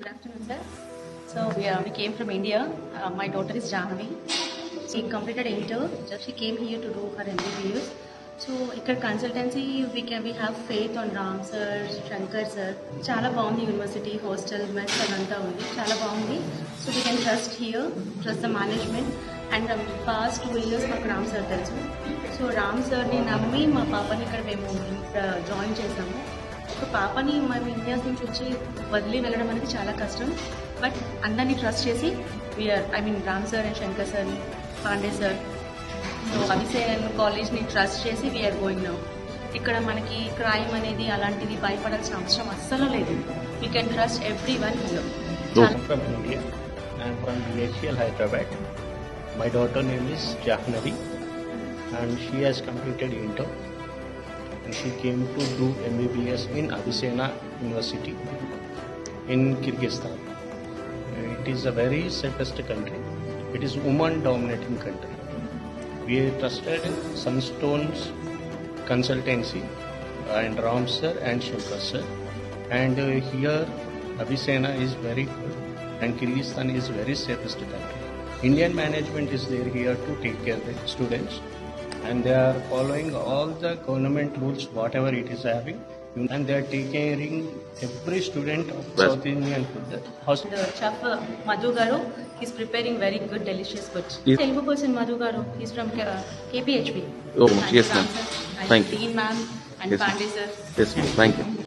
Good afternoon, sir. So we came from India. My daughter is Jahnavi. She completed inter. Just she came here to do her MBBS. So ఇక్కడ consultancy we have faith on Ram sir Shankar sir చాలా బాగుంది university hostel mess అదంతా ఉంది చాలా బాగుంది so we can trust here trust the management and past 2 years మాకు Ram sir తెలుసు so Ram సార్ని నమ్మి మా పాపని ఇక్కడ మేము జాయిన్ చేసాము ఒక పాపని మేము ఇండియా నుంచి వచ్చి వదిలి వెళ్ళడం అనేది చాలా కష్టం బట్ అందరినీ ట్రస్ట్ చేసి we're Ram sir and Shankar sir Pande sir so Abhishek కాలేజ్ని ట్రస్ట్ చేసి వీఆర్ గోయింగ్ నౌ ఇక్కడ మనకి క్రైమ్ అనేది అలాంటిది భయపడాల్సిన అవసరం అస్సలు లేదు we can trust everyone here. From India. I am from BHL Hyderabad. My daughter name is Jahnavi and she has completed inter and she came to do MBBS in Avicenna University in Kyrgyzstan. It is a very safest country. It is woman dominating country. We trusted Sunstone's consultancy and Ram sir and Shankar sir and here Avicenna is very good and Kyrgyzstan is very safest country. Indian management is there here to take care of the students and they are following all the government rules whatever it is having and they are taking caring every student of South Indian food. The chef Madhu Garu, he's preparing very good delicious food. Telugu person Madhu Garu, he's from KPHP. Oh, yes ma'am. And Thank you. Dean ma'am and Yes, Pandey sir. Yes ma'am. Thank you.